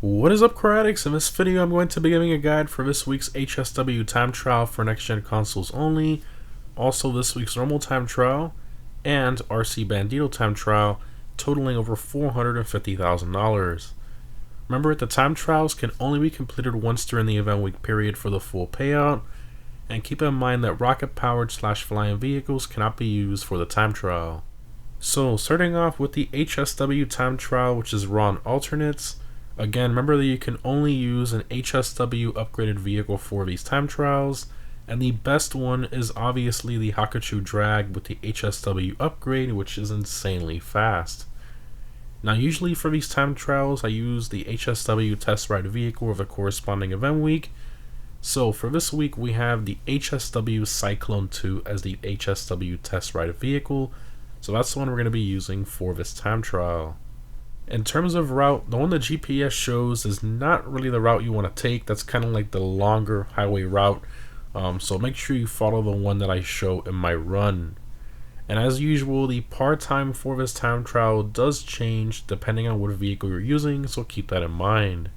What is up, car addicts? In this video, I'm going to be giving a guide for this week's HSW Time Trial for next-gen consoles only, also this week's normal time trial, and RC Bandito time trial, totaling over $450,000. Remember, the time trials can only be completed once during the event week period for the full payout, and keep in mind that rocket-powered / flying vehicles cannot be used for the time trial. So, starting off with the HSW Time Trial, which is raw and alternates. Again, remember that you can only use an HSW upgraded vehicle for these time trials, and the best one is obviously the Hakuchu Drag with the HSW upgrade, which is insanely fast. Now, usually for these time trials, I use the HSW test ride vehicle of the corresponding event week. So for this week, we have the HSW Cyclone 2 as the HSW test ride vehicle, so that's the one we're going to be using for this time trial. In terms of route, the one the GPS shows is not really the route you want to take. That's kind of like the longer highway route, so make sure you follow the one that I show in my run. And as usual, the par time for this time trial does change depending on what vehicle you're using, so keep that in mind.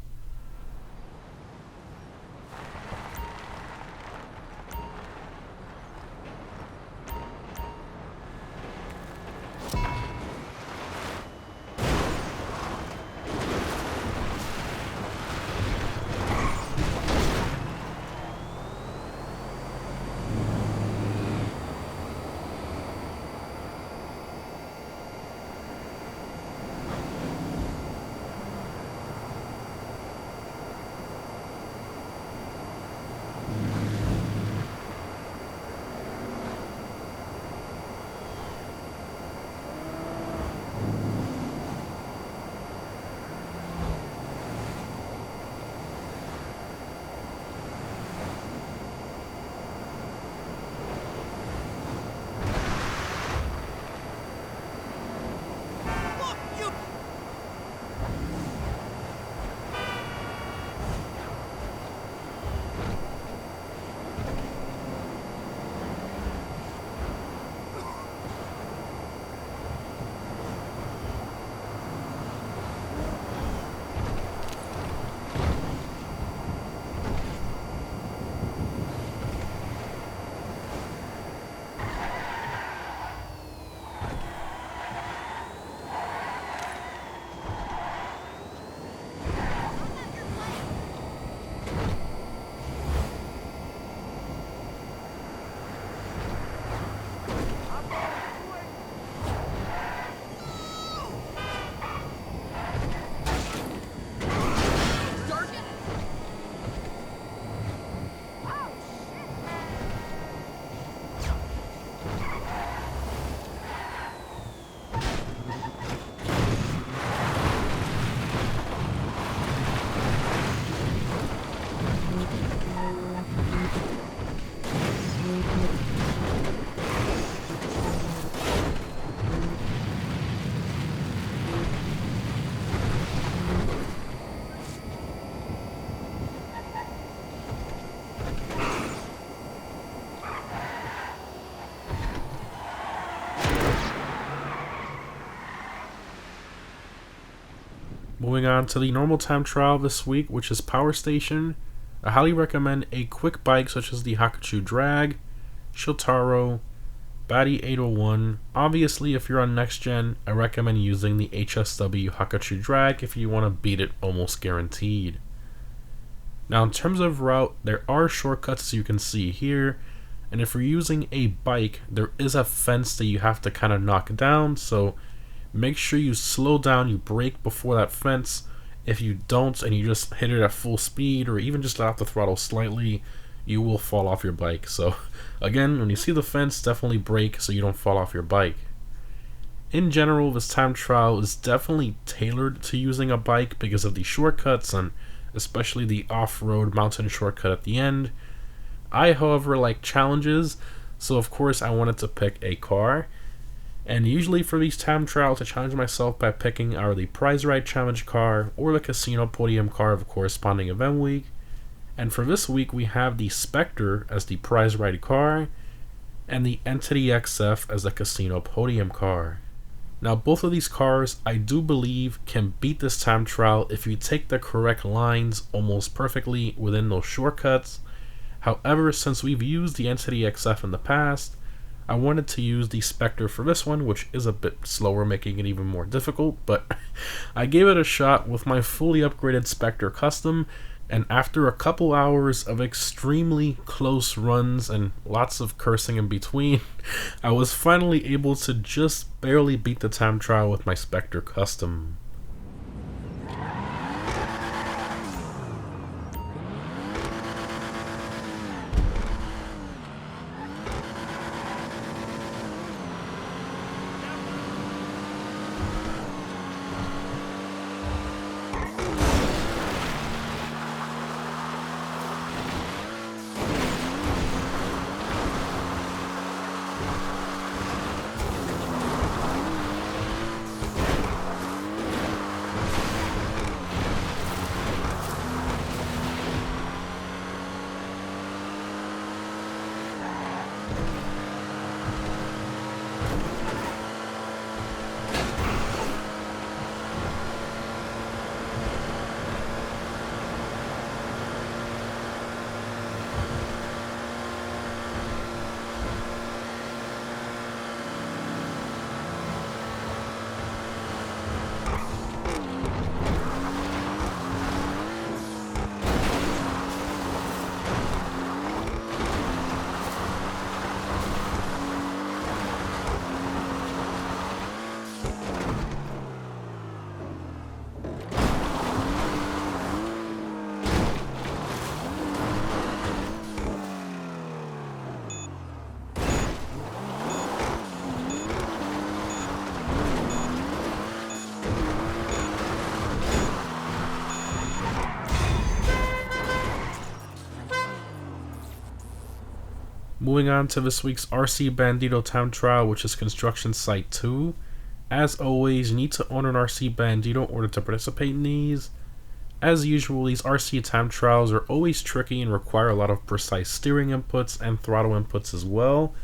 Moving on to the normal time trial this week, which is Power Station. I highly recommend a quick bike such as the Hakuchu Drag, Shotaro, Batty 801. Obviously, if you're on next gen, I recommend using the HSW Hakuchu Drag if you want to beat it almost guaranteed. Now, in terms of route, there are shortcuts as you can see here, and if you're using a bike, there is a fence that you have to kind of knock down, so make sure you slow down, you brake before that fence. If you don't and you just hit it at full speed or even just let off the throttle slightly, you will fall off your bike. So again, when you see the fence, definitely brake so you don't fall off your bike. In general, this time trial is definitely tailored to using a bike because of the shortcuts and especially the off-road mountain shortcut at the end. I, however, like challenges, so of course I wanted to pick a car. And usually for these time trials, I challenge myself by picking either the prize ride challenge car or the casino podium car of a corresponding event week. And for this week, we have the Spectre as the prize ride car and the Entity XF as the casino podium car. Now both of these cars I do believe can beat this time trial if you take the correct lines almost perfectly within those shortcuts. However, since we've used the Entity XF in the past, I wanted to use the Spectre for this one, which is a bit slower, making it even more difficult, but I gave it a shot with my fully upgraded Spectre Custom, and after a couple hours of extremely close runs and lots of cursing in between, I was finally able to just barely beat the time trial with my Spectre Custom. Moving on to this week's RC Bandito Time Trial, which is Construction Site 2. As always, you need to own an RC Bandito in order to participate in these. As usual, these RC time trials are always tricky and require a lot of precise steering inputs and throttle inputs as well.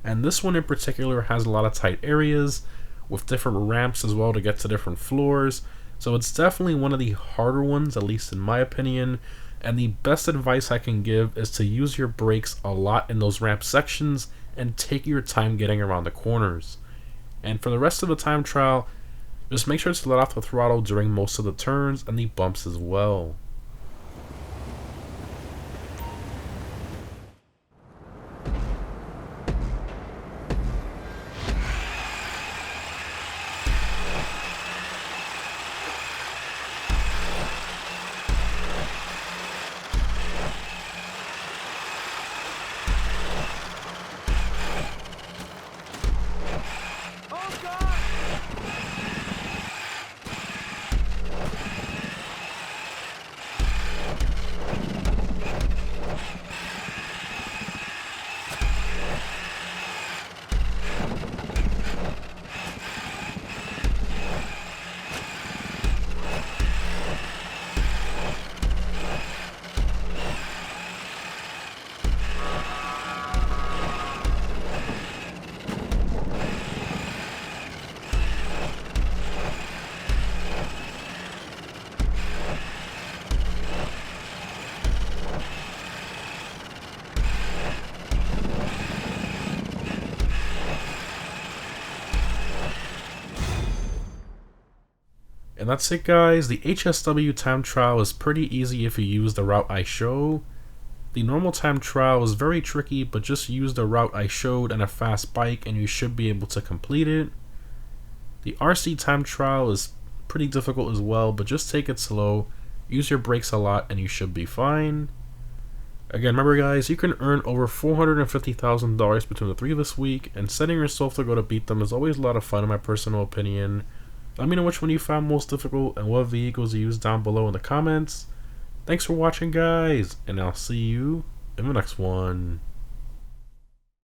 And this one in particular has a lot of tight areas with different ramps as well to get to different floors. So it's definitely one of the harder ones, at least in my opinion. And the best advice I can give is to use your brakes a lot in those ramp sections and take your time getting around the corners. And for the rest of the time trial, just make sure to let off the throttle during most of the turns and the bumps as well. And that's it, guys. The HSW time trial is pretty easy if you use the route I show. The normal time trial is very tricky, but just use the route I showed and a fast bike and you should be able to complete it. The RC time trial is pretty difficult as well, but just take it slow, use your brakes a lot, and you should be fine. Again, remember guys, you can earn over $450,000 between the three this week, and setting yourself to go to beat them is always a lot of fun in my personal opinion. Let me know which one you found most difficult and what vehicles you used down below in the comments. Thanks for watching, guys, and I'll see you in the next one.